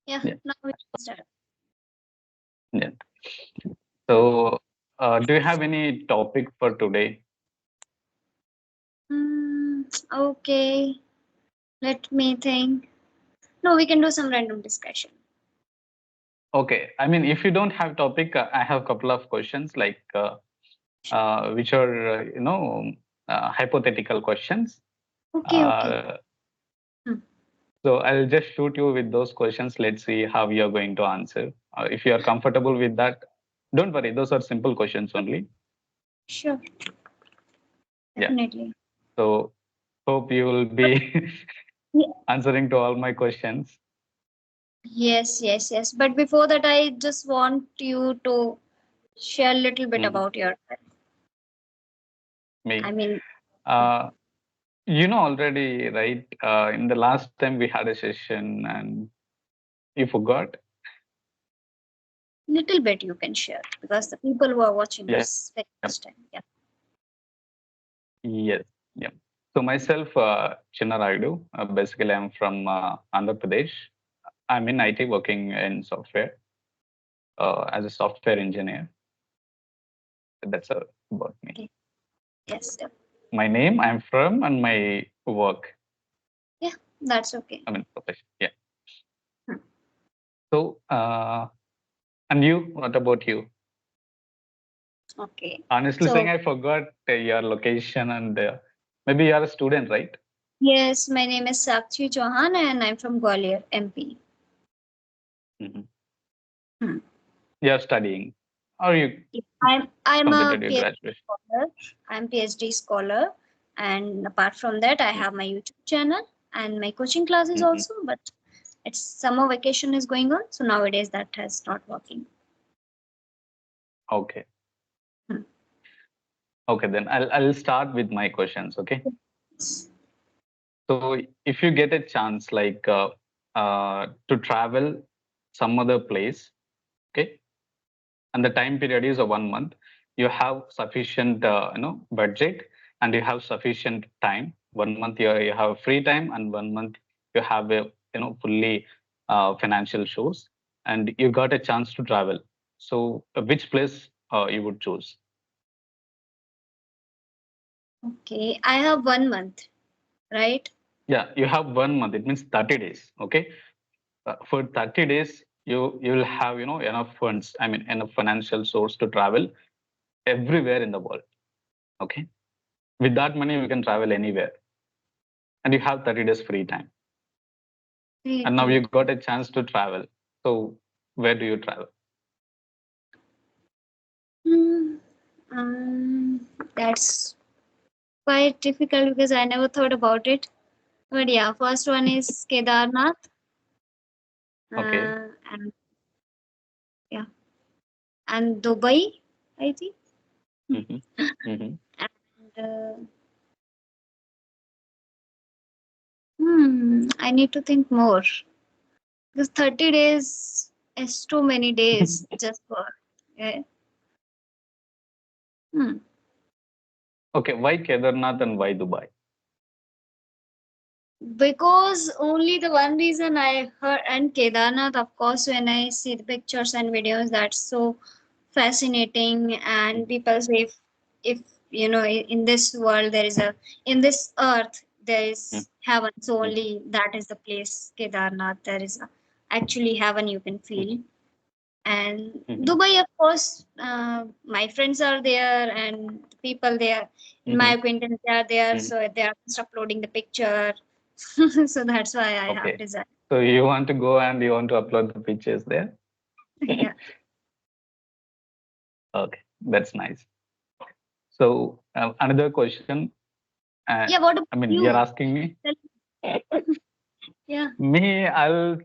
Yeah, Yeah. now we can start. Yeah. So, do you have any topic for today? Okay, let me think. No, we can do some random discussion. Okay. I mean, if you don't have topic, I have a couple of questions like which are hypothetical questions. Okay, okay. Uh, Hmm. so I'll just shoot you with those questions. Let's see how you're going to answer. If you are comfortable with that, don't worry. Those are simple questions only. Sure, Yeah. definitely. So hope you will be Ye- answering to all my questions. Yes, yes, yes. But before that, I just want you to share a little bit Mhm. about yourself. I Me. mean, Uh, you know already, right? In the last time we had a session and you forgot. little bit you can share because the people who are watching Yeah. this very first time. Yeah. Yes. Yeah. So myself, Chinna Raidu. Basically, I'm from Andhra Pradesh. I'm in IT working in software as a software engineer. That's about me. Okay. Yes. Yeah. My name, I'm from, and my work. Yeah, that's okay. I mean, profession. Yeah. Hmm. So, and you, what about you? Okay. Honestly saying, So I forgot your location and maybe you are a student, right? yes, my name is Sakshi Chauhan and I'm from Gwalior, MP. Mhm. Hmm. You're studying or you I'm a completed your PhD graduation. scholar. I'm PhD scholar, and apart from that, I Mhm. have my YouTube channel and my coaching classes Mhm. also. But it's summer vacation is going on, so nowadays that has not working. Okay. Hmm. Okay, then I'll start with my questions. Okay. So if you get a chance, like to travel some other place, okay, and the time period is a 1 month, you have sufficient, budget, and you have sufficient time. 1 month you have free time, and 1 month you have a fully financial shows, and you got a chance to travel. So which place you would choose? Okay, I have 1 month, right? Yeah, you have 1 month. It means 30 days. Okay, for 30 days you will have enough funds. I mean enough financial source to travel everywhere in the world. Okay, with that money you can travel anywhere, and you have 30 days free time. Free And now you time. got a chance to travel. So where do you travel? Hmm. Um, that's quite difficult because I never thought about it. But yeah, first one is Kedarnath, Okay. and yeah, and Dubai, I think. Mm-hmm. Mm-hmm. And I need to think more because 30 days is too many days just for. Yeah. Hmm. Okay, why Kedarnath and why Dubai? Because only the one reason I heard, and Kedarnath, of course, when I see the pictures and videos, that's so fascinating. And Mhm. people say, if you know, in this world, there is a, in this earth, there is heaven. So only that is the place, Kedarnath. There is a, actually heaven you can feel. And Mhm. Dubai, of course, my friends are there and people there, in my Mhm. acquaintance, they are there. Mhm. So they are just uploading the picture. So that's why I have Okay, decided. so you want to go and you want to upload the pictures there. Yeah. Okay, that's nice. So another question. Yeah. What about I mean, you're you? asking me. Tell- Yeah. Me, uh,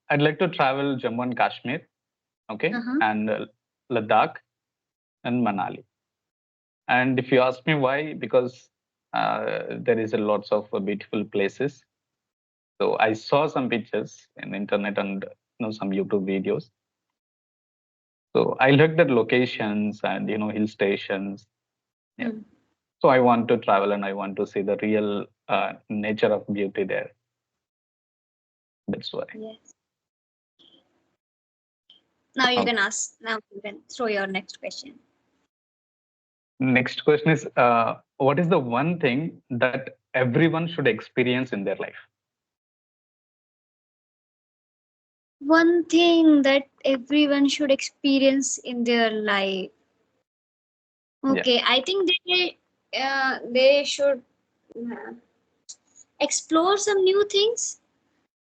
I'd like to travel Jammu and Kashmir, Uh okay, huh. and Ladakh and Manali. And if you ask me why, because there is a lots of beautiful places. So I saw some pictures in internet and some YouTube videos. So I looked at locations and hill stations. Yeah. Hmm. So I want to travel and I want to see the real nature of beauty there. That's why. Yes. Now you can Okay. ask. Now you can throw your next question. Next question is, what is the one thing that everyone should experience in their life? One thing that everyone should experience in their life. Yeah. Okay, I think they should uh, explore some new things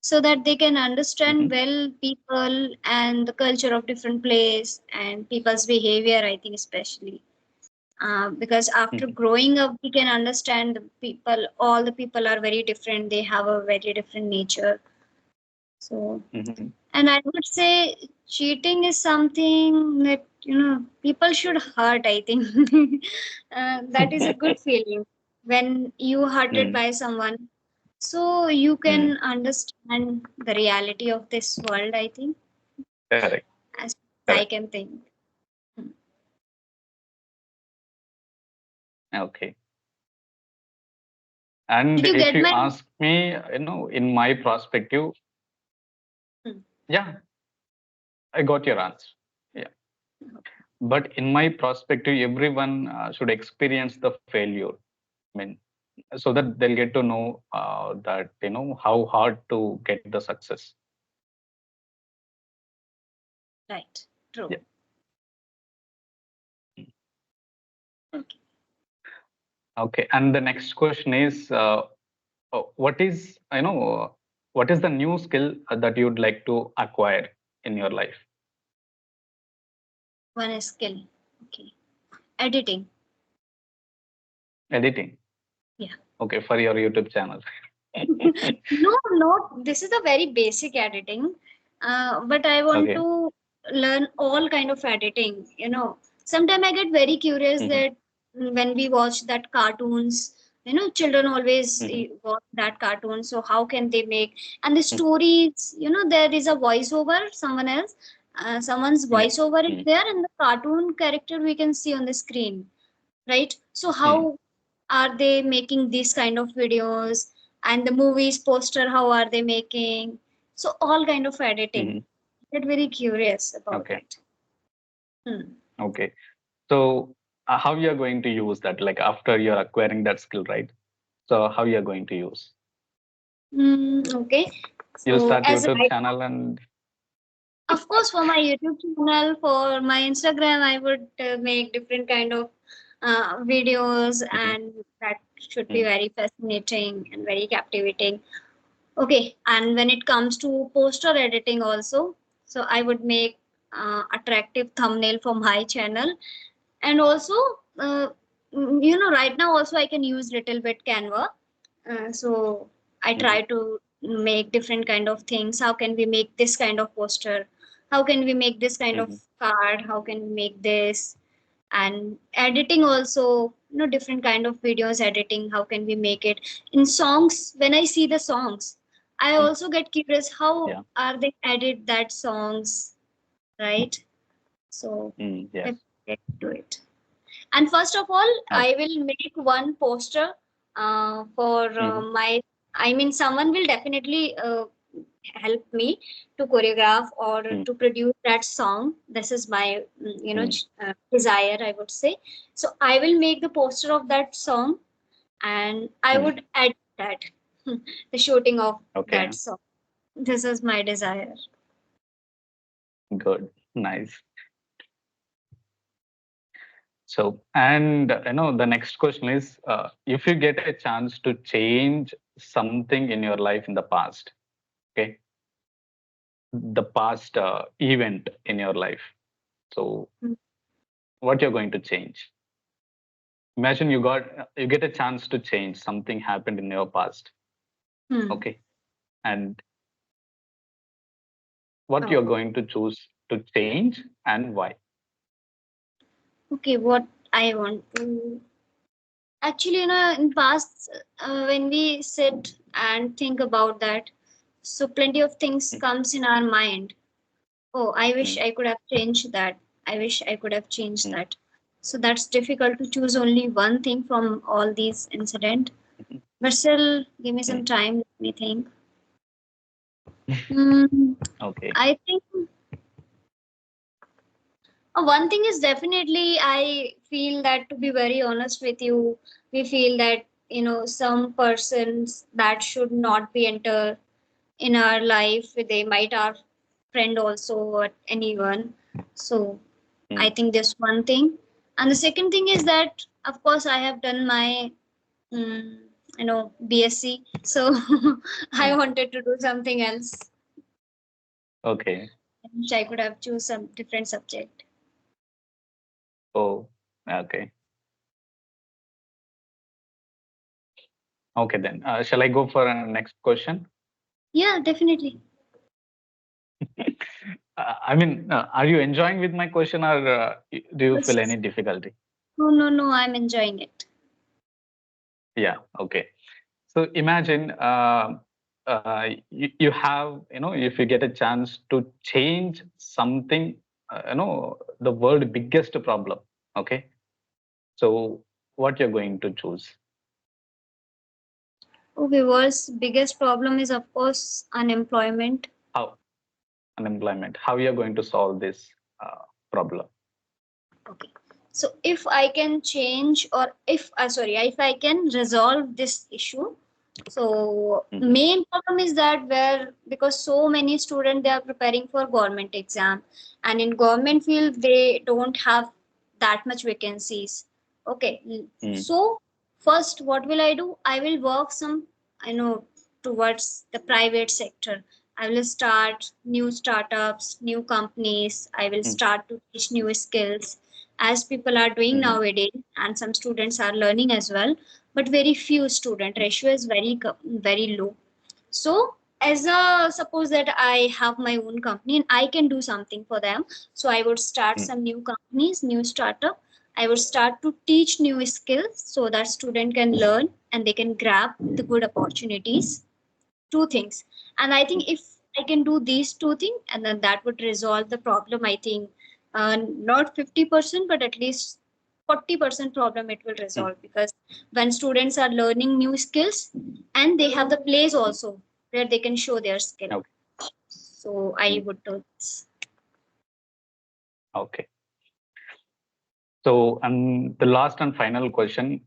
so that they can understand Hmm. well people and the culture of different place and people's behavior. I think especially because after Hmm. growing up, we can understand the people. All the people are very different. They have a very different nature. So, Hmm. and I would say cheating is something that people should hurt. I think that is a good feeling when you hurted Mm. by someone, so you Mm. can understand the reality of this world. I think, Correct. as I Correct. can think. Hmm. Okay. And Did you if get you my? ask me, in my perspective, Hmm. yeah, I got your answer. Yeah. But in my perspective, everyone should experience the failure. I mean, so that they'll get to know that, how hard to get the success. Right. Yeah. True. Okay. Okay. And the next question is, what is the new skill that you'd like to acquire in your life? One skill. Okay. Editing. Editing. Yeah. Okay, for your YouTube channel. No, no. This is a very basic editing, but I want Okay. to learn all kind of editing. Sometimes I get very curious Hmm. that when we watch that cartoons, children always Hmm. watch that cartoon. So how can they make and the stories? There is a voiceover, someone's Yeah. voiceover is Mm. there, and the cartoon character we can see on the screen, right? So Mm. how are they making these kind of videos, and the movies poster, how are they making? So all kind of editing. Mhm. Get very curious about Okay. it. Hmm. Okay. So, how you are going to use that? Like after you're acquiring that skill, right? So, how you are going to Okay, use so that as YouTube right channel now, and. of course, for my YouTube channel, for my Instagram, I would make different kind of videos, Mhm. and that should be Mm. very fascinating and very captivating. Okay, and when it comes to poster editing also, so I would make attractive thumbnail for my channel, and also, uh, right now also I can use little bit Canva. So I Mhm. try to make different kind of things. How can we make this kind of poster? How can we make this kind of Mhm. card? How can we make this? And editing also, different kind of videos editing. How can we make it in songs? When I see the songs, I Mm. also get curious. How Yeah. are they edit that songs, right? So Mm. let's Yes. get to it. And first of all, I Okay. will make one poster for Mhm. my. I mean, someone will definitely help me to choreograph or Mm. to produce that song. This is my, Mm. desire, I would say. So I will make the poster of that song, and I Mm. would add that the shooting of Okay. that song. This is my desire. Good. Nice. So, and the next question is, if you get a chance to change something in your life in the past, okay, the past event in your life. So, what you're going to change? Imagine you get a chance to change something happened in your past, Hmm. okay, and what you're Oh, going to choose to change and why? okay. What I want to actually, in past, when we sit and think about that, so plenty of things Mm. comes in our mind. Oh, I wish Mm. I could have changed that. I wish I could have changed Mm. that. So that's difficult to choose only one thing from all these incident. Mhm. But still, give me some Mm. time. Let me think. Mm, Okay. I think One thing is definitely, I feel that, to be very honest with you, we feel that, some persons that should not be enter in our life. They might our friend also, or anyone. So I Mm, think this one thing. And the second thing is that, of course, I have done my, mm, BSc. So I mm. wanted to do something else. Okay. I wish I could have choose some different subject. Oh, okay. Okay then. Shall I go for a next question? Yeah, definitely. I mean, are you enjoying with my question, or do you feel Yes. any difficulty? No, no, no. I'm enjoying it. Yeah. Okay. So imagine you have, if you get a chance to change something, the world biggest problem. Okay. So what you're going to choose? Okay, world's biggest problem is, of course, unemployment. How unemployment? How you're going to solve this problem? Okay. So if I can change, or if I can resolve this issue. So Mhm, main problem is that, where, because so many students, they are preparing for government exam, and in government field they don't have that much vacancies. Okay. mm, So first, what will I do? I will work some, I know, towards the private sector. I will start new startups, new companies. I will mm, start to teach new skills, as people are doing mhm, nowadays, and some students are learning as well. But very few student ratio is very low. So, as a suppose that I have my own company and I can do something for them, so I would start mm, some new companies, new startup. I would start to teach new skills so that student can learn and they can grab the good opportunities. Two things. And I mm, think if I can do these two things, and then that would resolve the problem, I think. Not 50%, but at least 40% problem it will mm. resolve, because when students are learning new skills, and they have the place also where they can show their skill. Okay. So I Mm, would do this. okay. So, and the last and final question,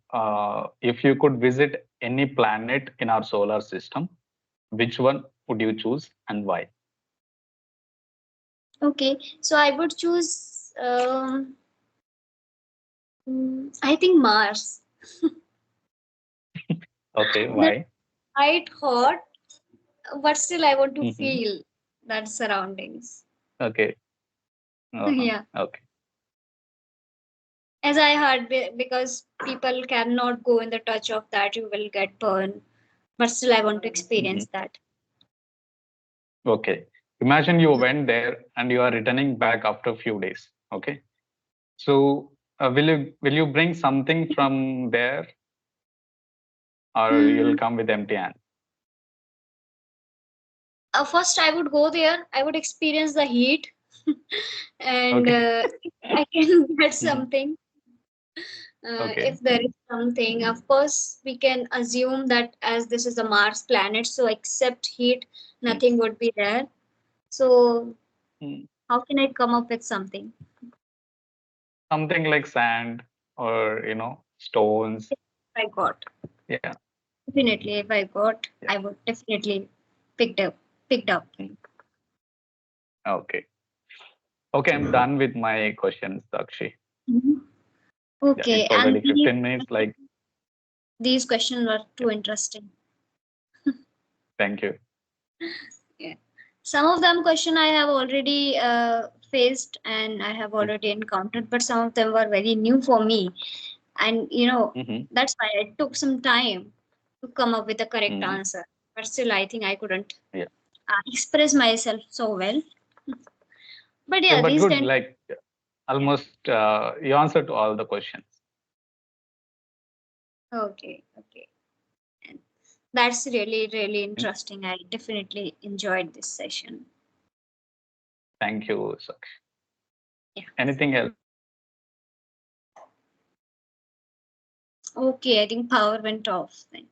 if you could visit any planet in our solar system, which one would you choose and why? Okay, so I would choose, I think Mars. Okay, That's why? quite hot, but still I want to Hmm. feel that surroundings. Okay. Uh-huh. Yeah, Okay. as I heard, because people cannot go in the touch of that, you will get burned. But still, I want to Hmm. experience that. Okay. Imagine you went there and you are returning back after a few days. Okay. So, will you bring something from there, or you'll Hmm. come with empty hand? First, I would go there. I would experience the heat, and Okay. if I can get Mhm. something. Okay. If there is something, of course, we can assume that, as this is a Mars planet, so except heat, Mm. nothing would be there. So, Mm. how can I come up with something? Something like sand or stones. I got. Yeah. Definitely, if I got, Yeah. I would definitely picked up. Picked up. Mm. Okay. Okay, I'm done with my questions, Sakshi. Mhm. Yeah, Okay, it's and already 15 minutes. Like, these questions were yeah, too interesting. thank you. Yeah. Some of them question I have already faced and I have Mm. already encountered, but some of them were very new for me. And Mm-hmm. that's why it took some time to come up with the correct Mm. answer. But still, I think I couldn't Yeah. express myself so well. But Yeah, yeah, but these good. 10. Like, Yeah. almost you answered to all the questions. Okay. Okay. And that's really, really Mm. interesting. I definitely enjoyed this session. Thank you, Sakshi. Yeah. Anything else? Okay. I think power went off then.